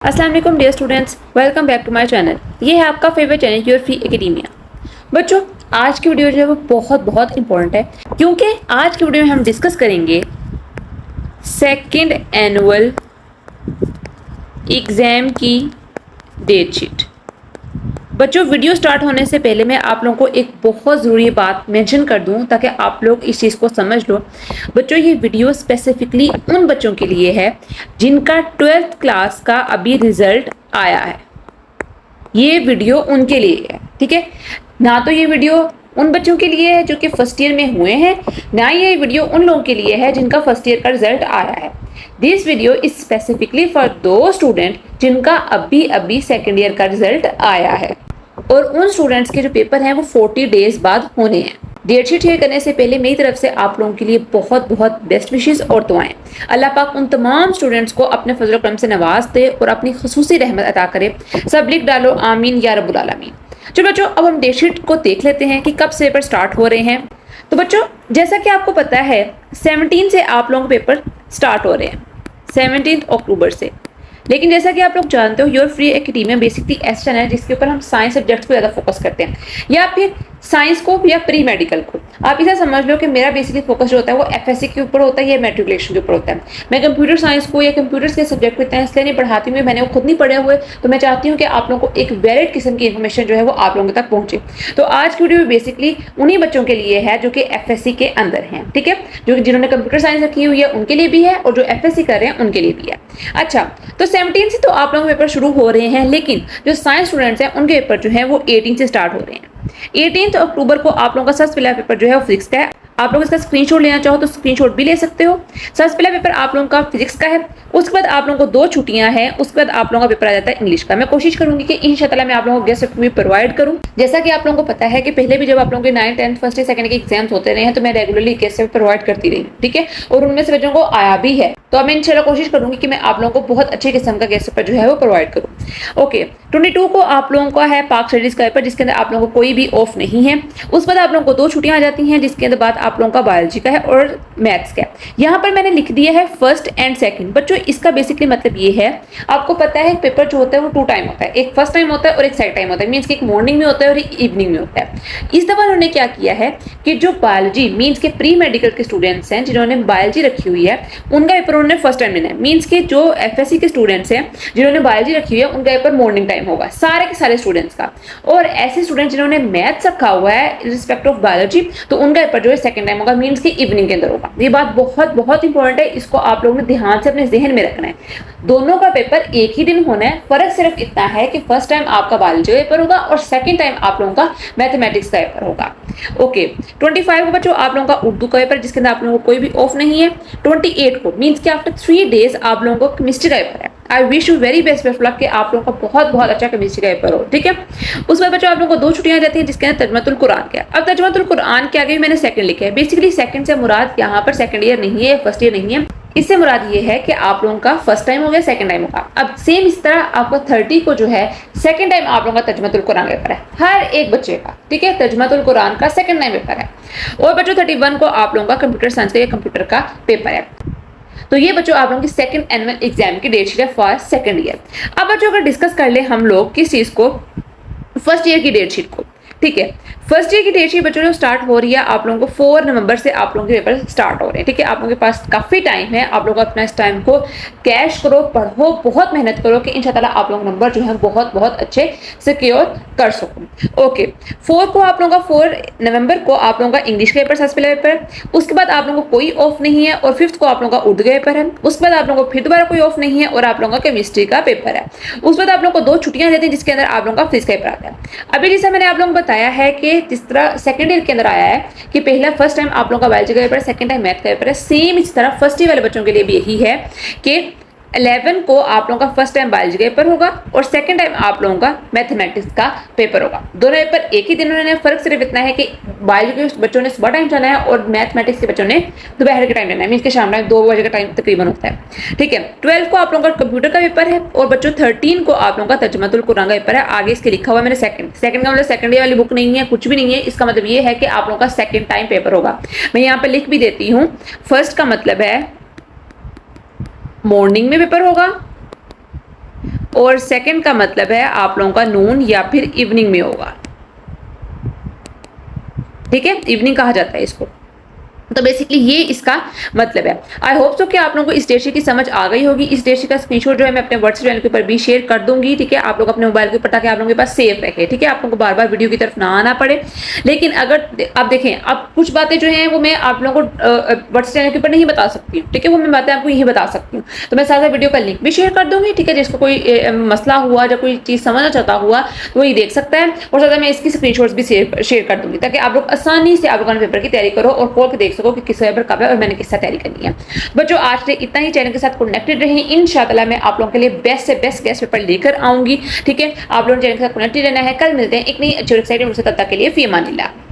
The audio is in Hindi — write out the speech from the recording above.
अस्सलाम वालेकुम dear students, welcome back to my channel. ये है आपका favourite channel Your Free Academia. बच्चों, आज की वीडियो जो है वो बहुत बहुत इंपॉर्टेंट है क्योंकि आज की वीडियो में हम डिस्कस करेंगे सेकंड एनुअल एग्जाम की डेट शीट। बच्चों, वीडियो स्टार्ट होने से पहले मैं आप लोगों को एक बहुत ज़रूरी बात मेंशन कर दूं ताकि आप लोग इस चीज़ को समझ लो। बच्चों, ये वीडियो स्पेसिफिकली उन बच्चों के लिए है जिनका 12th क्लास का अभी रिजल्ट आया है। ये वीडियो उनके लिए है, ठीक है ना। तो ये वीडियो उन बच्चों के लिए है जो कि फर्स्ट ईयर में हुए हैं, ना ये वीडियो उन लोगों के लिए है जिनका फर्स्ट ईयर का रिजल्ट आया है। This video is specifically for दो स्टूडेंट जिनका अभी अभी सेकेंड ईयर का रिजल्ट आया है और उन स्टूडेंट्स के जो पेपर हैं वो 40 डेज बाद होने हैं। डेट शीट शेयर करने से पहले मेरी तरफ से आप लोगों के लिए बहुत बहुत बेस्ट विशेस और दुआएं। अल्लाह पाक उन तमाम स्टूडेंट्स को अपने फजल करम से नवाज दे और अपनी खुसूसी रहमत अता करे। सब लिख डालो आमीन या रब्बुल आलमीन। चलो बच्चों, अब हम डेट शीट को देख लेते हैं कि कब से पेपर स्टार्ट हो रहे हैं। तो बच्चों, जैसा कि आपको पता है 17 से आप लोगों के पेपर स्टार्ट हो रहे हैं, 17 अक्टूबर से। लेकिन जैसा कि आप लोग जानते हो, योर फ्री एकेडमिया बेसिकली ऐसा चैनल है जिसके ऊपर हम साइंस सब्जेक्ट्स को ज़्यादा फोकस करते हैं, या फिर साइंस को या प्री मेडिकल को। आप इसे समझ लो कि मेरा बेसिकली फोकस जो होता है वो एफएससी के ऊपर होता है या मैट्रिकुलेशन के ऊपर होता है। मैं कंप्यूटर साइंस को या कंप्यूटर्स के सब्जेक्ट को इतना इसलिए नहीं पढ़ाती हूँ, मैंने वो खुद नहीं पढ़े हुए, तो मैं चाहती हूँ कि आप लोगों को एक वैलिड किस्म की इन्फॉर्मेशन जो है वो आप लोगों तक पहुँचे। तो आज की वीडियो बेसिकली उन्हीं बच्चों के लिए है जो कि एफएससी के अंदर हैं, ठीक है, जो जिन्होंने कंप्यूटर साइंस रखी हुई है उनके लिए भी है और जो एफएससी कर रहे हैं उनके लिए भी है। अच्छा, तो 17 से तो आप लोगों के पेपर शुरू हो रहे हैं, लेकिन जो साइंस स्टूडेंट्स हैं उनके पेपर जो है वो 18 से स्टार्ट हो रहे हैं। 18 अक्टूबर को आप लोगों का सबसे पहला पेपर जो है वो फिजिक्स का है। आप लोग इसका स्क्रीनशॉट लेना चाहो तो स्क्रीनशॉट भी ले सकते हो। सबसे पहला पेपर आप लोगों का फिजिक्स का है। उसके बाद आप लोगों को 2 छुट्टियां हैं। उसके बाद आप लोगों का पेपर आ जाता है इंग्लिश का। मैं कोशिश करूंगी कि इंशाल्लाह मैं आप लोगों को गेस्ट पेपर भी प्रोवाइड करूं। जैसा कि आप लोगों को पता है कि पहले भी जब आप लोगों के 9th 10th फर्स्ट सेकंड के एग्जाम्स होते रहे हैं तो मैं रेगुलरली गेस्ट पेपर प्रोवाइड करती रही, ठीक है, और उनमें से बच्चों को आया भी है। तो अब मैं इंशाल्लाह कोशिश करूंगी कि मैं आप लोगों को बहुत अच्छे किस्म का गेस्ट पेपर जो है वो प्रोवाइड करूं। ओके, 22 को आप लोगों का है पाक स्टडीज का पेपर जिसके अंदर आप लोगों को कोई भी ऑफ नहीं है। उसके बाद आप लोगों को 2 छुट्टियां आ जाती हैं जिसके अंदर बाद आप लोगों का बायोलॉजी का है और मैथ्स का। यहाँ पर मैंने लिख दिया है फर्स्ट एंड सेकंड। बच्चों, इसका बेसिकली मतलब ये है, आपको पता है पेपर जो होता है वो 2 टाइम होता है, एक फर्स्ट टाइम होता है और एक सेकंड टाइम होता है। मींस कि एक मॉर्निंग में होता है और एक इवनिंग में होता है। इस दफा उन्होंने क्या किया है कि जो बायोलॉजी मींस के प्री मेडिकल के स्टूडेंट्स हैं जिन्होंने बायोलॉजी रखी हुई है उनका पेपर उन्होंने फर्स्ट टाइम लेना है। मींस के जो एफएससी के स्टूडेंट्स हैं जिन्होंने बायोलॉजी रखी हुई है उनका पेपर मॉर्निंग टाइम होगा, सारे के सारे स्टूडेंट्स का। और ऐसे स्टूडेंट जिन्होंने मैथ्स रखा हुआ है रिस्पेक्ट ऑफ बायोलॉजी तो उनका पेपर जो है सेकंड टाइम होगा, मींस कि इवनिंग के अंदर होगा। ये बात बहुत बहुत इंपॉर्टेंट है, इसको आप लोगों ने ध्यान से अपने जहन में रखना है। दोनों का पेपर एक ही दिन होना है, फर्क सिर्फ इतना है कि फर्स्ट टाइम आपका बायोलॉजी का पेपर होगा और सेकंड टाइम आप लोगों का मैथमेटिक्स का पेपर होगा। ओके, 25 को बच्चों आप लोगों का उर्दू का पेपर जिसके अंदर आप लोगों को कोई भी ऑफ नहीं है। 28 को मींस कि आफ्टर 3 डेज आप लोगों को केमिस्ट्री का पेपर है। I wish you very best of luck कि आप लोगों का बहुत बहुत अच्छा केमिस्ट्री का पेपर हो, ठीक है। उसके बाद बच्चों आप लोगों को 2 छुट्टियां जाती हैं जिसके अंदर तर्जुमतुल कुरान का है। अब तर्जुमतुल कुरान के आगे भी मैंने सेकंड लिखा है। बेसिकली सेकंड से मुराद यहाँ पर सेकंड ईयर नहीं है, फर्स्ट ईयर नहीं है। इससे मुराद ये है कि आप लोगों का फर्स्ट टाइम हो गया, सेकंड टाइम होगा। अब सेम इस तरह आपको 30 को जो है सेकंड टाइम आप लोगों का तर्जुमतुल कुरान का पेपर है, हर एक बच्चे का, ठीक है। तर्जुमतुल कुरान का सेकंड टाइम पेपर है। और बच्चों 31 को आप लोगों का कंप्यूटर साइंस का या कंप्यूटर का पेपर है। तो ये बच्चों आप लोगों की सेकंड एनुअल एग्जाम की डेट शीट है फॉर सेकंड ईयर। अब बच्चों अगर डिस्कस कर ले हम लोग किस चीज को, फर्स्ट ईयर की डेट शीट को, ठीक है। फर्स्ट ईयर की डेट शीट बच्चों जो स्टार्ट हो रही है आप लोगों को 4 नवंबर से आप लोगों के पेपर स्टार्ट हो रहे हैं, ठीक है। आप लोगों के पास काफी टाइम है, आप लोग अपना इस टाइम को कैश करो, पढ़ो, बहुत मेहनत करो कि इंशाल्लाह आप लोग नंबर जो है बहुत बहुत अच्छे सिक्योर कर सको। ओके, 4 को आप लोगों का 4 नवंबर को आप लोगों का इंग्लिश का पेपर सबसे पहले पेपर। उसके बाद आप लोगों को कोई ऑफ नहीं है और 5th को आप लोगों का उर्दू का पेपर है। उसके बाद आप लोगों को फिर दोबारा कोई ऑफ नहीं है और आप लोगों का केमिस्ट्री का पेपर है। उसके बाद आप लोगों को 2 छुट्टियां देती हैं जिसके अंदर आप लोगों का फिजिक्स का पेपर आता है। अभी जैसा मैंने आप लोगों को बताया है कि जिस तरह सेकंड ईयर के अंदर आया है कि पहला फर्स्ट टाइम आप लोगों का बायोलॉजी का पेपर है, सेकंड टाइम मैथ का पेपर है, सेम इस तरह फर्स्ट ईयर वाले बच्चों के लिए भी यही है कि 11 को आप लोगों का फर्स्ट टाइम बायोलॉजी का पेपर होगा और सेकंड टाइम आप लोगों का मैथमेटिक्स का पेपर होगा। दोनों पेपर एक ही दिन होने, फर्क सिर्फ इतना है कि बायोलॉजी के बच्चों ने सुबह टाइम जाना है और मैथमेटिक्स के बच्चों ने दोपहर के टाइम जाना है, मींस के शाम टाइम 2 बजे का टाइम तकरीबन होता है, ठीक है। 12 को आप लोगों का कंप्यूटर का पेपर है और बच्चों 13 को आप लोगों का तर्जुमतुल कुरान का पेपर है। आगे इसके लिखा हुआ मैंने सेकंड का मतलब सेकंड ईयर वाली बुक नहीं है, कुछ भी नहीं है। इसका मतलब ये है कि आप लोगों का सेकंड टाइम पेपर होगा। मैं यहाँ पे लिख भी देती हूँ, फर्स्ट का मतलब है मॉर्निंग में पेपर होगा और सेकंड का मतलब है आप लोगों का नून या फिर इवनिंग में होगा। ठीक है, इवनिंग कहा जाता है इसको। तो बेसिकली ये इसका मतलब है। आई होप सो कि आप लोगों को इस डेटशीट की समझ आ गई होगी। इस डेटशीट का स्क्रीनशॉट जो है मैं अपने व्हाट्सएप चैनल के ऊपर भी शेयर कर दूंगी। ठीक है, आप लोग अपने मोबाइल के ऊपर ताकि आप लोगों के पास सेफ रखे। ठीक है, आप लोगों को बार बार वीडियो की तरफ ना आना पड़े। लेकिन अगर आप देखें, अब कुछ बातें जो हैं वो मैं आप लोगों को व्हाट्सएप चैनल के ऊपर नहीं बता सकती हूँ। ठीक है, वो मैं बातें आपको यही बता सकती हूँ। तो मैं साथ वीडियो का लिंक भी शेयर कर दूंगी। ठीक है, जिसको कोई मसला हुआ या कोई चीज़ समझना चाहता हुआ तो वही देख सकता है। और साथ मैं इसकी स्क्रीनशॉट्स भी शेयर कर दूंगी ताकि आप लोग आसानी से आप लोगों पेपर की तैयारी करो और खोल के देख सको कि किस पेपर कब है और मैंने किस तैयारी करनी है। बच्चों आज से इतना ही। चैनल के साथ कनेक्टेड रहें। इंशाल्लाह मैं आप लोगों के लिए बेस्ट से बेस्ट गेस्ट पेपर लेकर आऊंगी। ठीक है, आप लोगों ने चैनल के साथ कनेक्टेड रहना है। कल मिलते हैं एक नई अच्छी एक्साइटिंग से, तब तक के लिए फी अमानिल्लाह।